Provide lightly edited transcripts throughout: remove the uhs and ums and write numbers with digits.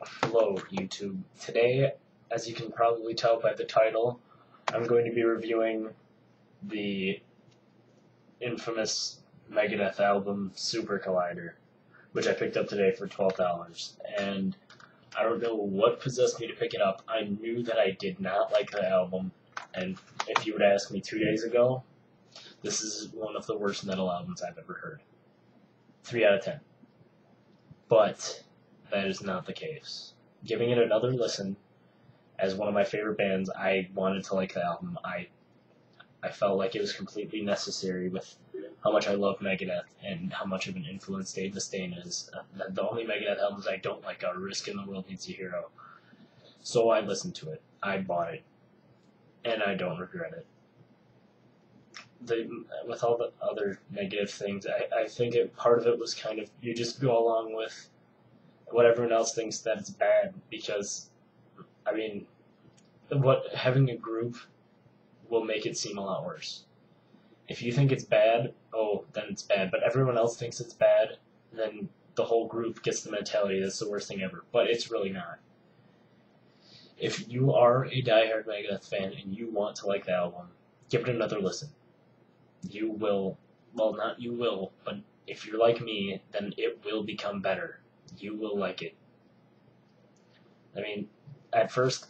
Hello, YouTube. Today, as you can probably tell by the title, I'm going to be reviewing the infamous Megadeth album Super Collider, which I picked up today for $12. And I don't know what possessed me to pick it up. I knew that I did not like the album, and if you would ask me 2 days ago, this is one of the worst metal albums I've ever heard. 3 out of 10. But that is not the case. Giving it another listen, as one of my favorite bands, I wanted to like the album. I felt like it was completely necessary with how much I love Megadeth and how much of an influence Dave Mustaine is. The only Megadeth albums I don't like are Risk and The World Needs a Hero. So I listened to it. I bought it. And I don't regret it. With all the other negative things, I think part of it was kind of, you just go along with what everyone else thinks that it's bad, because, I mean, having a group will make it seem a lot worse. If you think it's bad, then it's bad. But everyone else thinks it's bad, then the whole group gets the mentality that's the worst thing ever. But it's really not. If you are a diehard Megadeth fan and you want to like the album, give it another listen. You will, well, not you will, but if you're like me, then it will become better. You will like it. I mean, at first,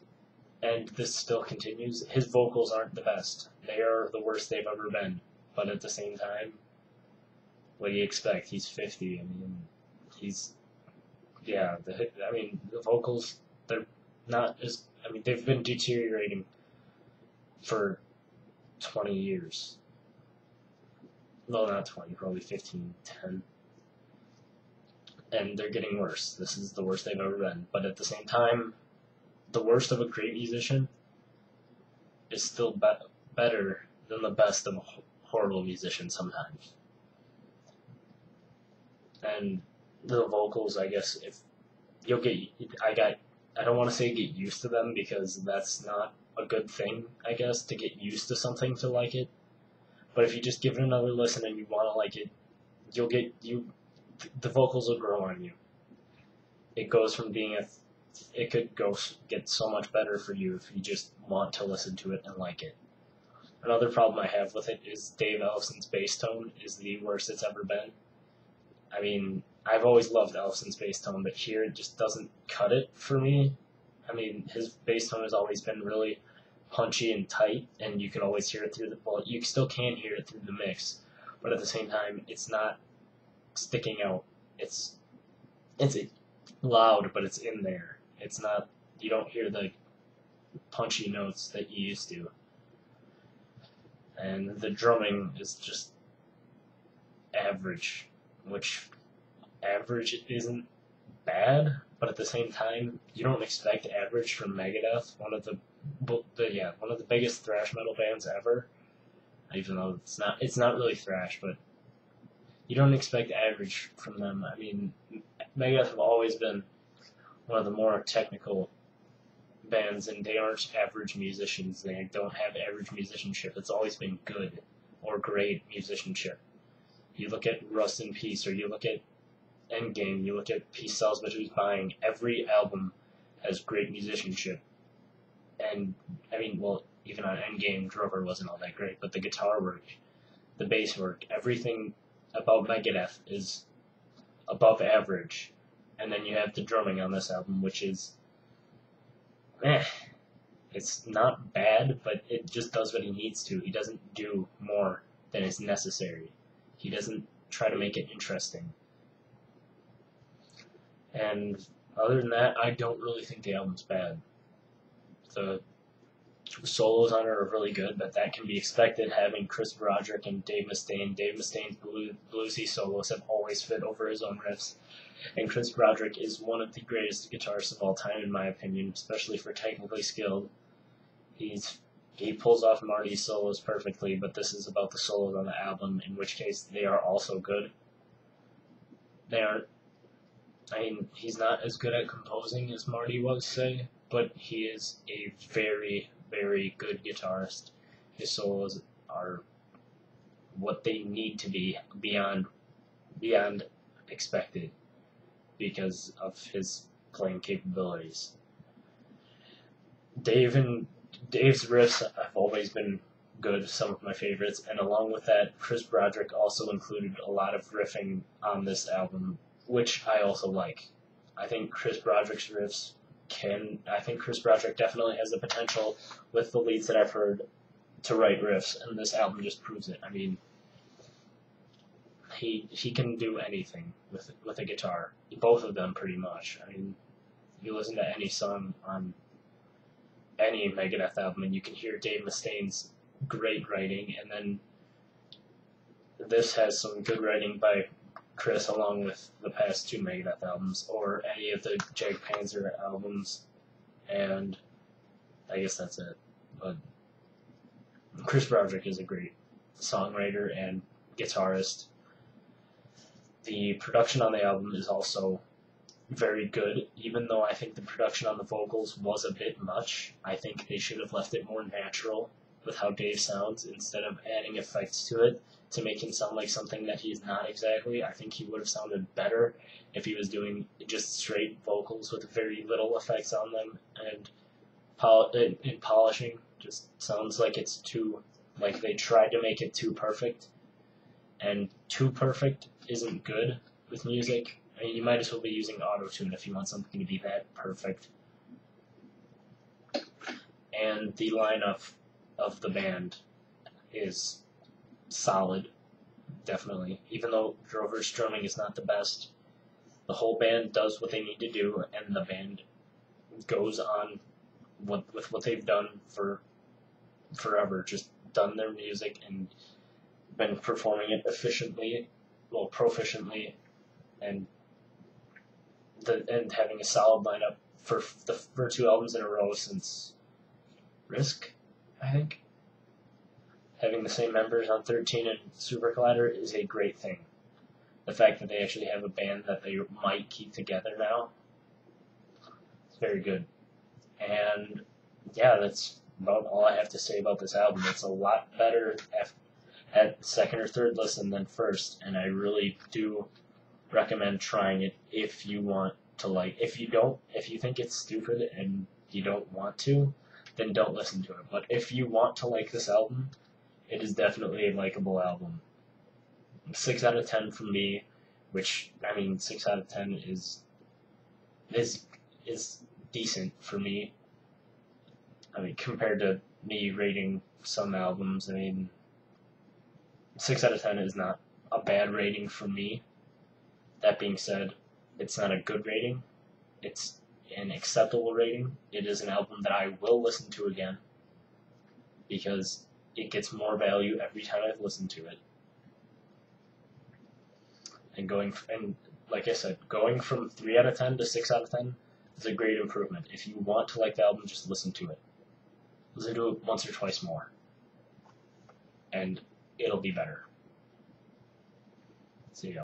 and this still continues, his vocals aren't the best. They are the worst they've ever been. But at the same time, what do you expect? He's 50. I mean, the vocals, they're not as, they've been deteriorating for 20 years. Well, not 20, probably 15, 10. And they're getting worse. This is the worst they've ever been. But at the same time, the worst of a great musician is still better than the best of a horrible musician sometimes. And the vocals, I guess, if you'll I don't want to say get used to them, because that's not a good thing, I guess, to get used to something to like it. But if you just give it another listen and you want to like it, the vocals will grow on you. It goes from being it could get so much better for you if you just want to listen to it and like it. Another problem I have with it is Dave Ellefson's bass tone is the worst it's ever been. I mean, I've always loved Ellefson's bass tone, but here it just doesn't cut it for me. I mean, his bass tone has always been really punchy and tight, and you can always hear it through you still can hear it through the mix, but at the same time, it's not sticking out. It's loud, but it's in there. It's not, you don't hear the punchy notes that you used to. And the drumming is just average, which average isn't bad, but at the same time, you don't expect average from Megadeth, one of the biggest thrash metal bands ever. Even though it's not really thrash, but you don't expect average from them. I mean, Megadeth have always been one of the more technical bands, and they aren't average musicians. They don't have average musicianship. It's always been good or great musicianship. You look at Rust in Peace, or you look at Endgame, you look at Peace Sells But Who's Buying. Every album has great musicianship. And, even on Endgame, Drover wasn't all that great, but the guitar work, the bass work, everything about Megadeth is above average. And then you have the drumming on this album, which is it's not bad, but it just does what he needs to. He doesn't do more than is necessary. He doesn't try to make it interesting. And other than that, I don't really think the album's bad. The solos on it are really good, but that can be expected, having Chris Broderick and Dave Mustaine. Dave Mustaine's bluesy solos have always fit over his own riffs. And Chris Broderick is one of the greatest guitarists of all time, in my opinion, especially for technically skilled. He pulls off Marty's solos perfectly, but this is about the solos on the album, in which case they are also good. They aren't, he's not as good at composing as Marty was, say, but he is a very, very good guitarist. His solos are what they need to be, beyond expected, because of his playing capabilities. Dave's riffs have always been good, some of my favorites, and along with that, Chris Broderick also included a lot of riffing on this album, which I also like. I think Chris Broderick definitely has the potential, with the leads that I've heard, to write riffs, and this album just proves it. I mean, he can do anything with a guitar. Both of them, pretty much. I mean, you listen to any song on any Megadeth album, and you can hear Dave Mustaine's great writing, and then this has some good writing by Chris, along with the past two Megadeth albums, or any of the Jag Panzer albums, and I guess that's it. But Chris Broderick is a great songwriter and guitarist. The production on the album is also very good, even though I think the production on the vocals was a bit much. I think they should have left it more natural with how Dave sounds instead of adding effects to it to make him sound like something that he's not exactly. I think he would have sounded better if he was doing just straight vocals with very little effects on them, and polishing just sounds like it's too, like they tried to make it too perfect, and too perfect isn't good with music. I mean, you might as well be using auto-tune if you want something to be that perfect. And the lineup of the band is solid, definitely. Even though Drover's drumming is not the best, the whole band does what they need to do, and the band goes on with what they've done for forever, just done their music and been performing it proficiently, and having a solid lineup for 2 albums in a row since Risk, I think. Having the same members on 13 and Super Collider is a great thing. The fact that they actually have a band that they might keep together now, it's very good. And yeah, that's about all I have to say about this album. It's a lot better at second or third listen than first, and I really do recommend trying it if you want to like. If you think it's stupid and you don't want to, then don't listen to it. But if you want to like this album, it is definitely a likable album. 6 out of 10 from me, which, I mean, 6 out of 10 is decent for me. I mean, compared to me rating some albums, I mean, 6 out of 10 is not a bad rating for me. That being said, it's not a good rating. It's an acceptable rating. It is an album that I will listen to again, because it gets more value every time I've listened to it. And like I said, going from 3 out of 10 to 6 out of 10 is a great improvement. If you want to like the album, just listen to it. Listen to it once or twice more, and it'll be better. See ya.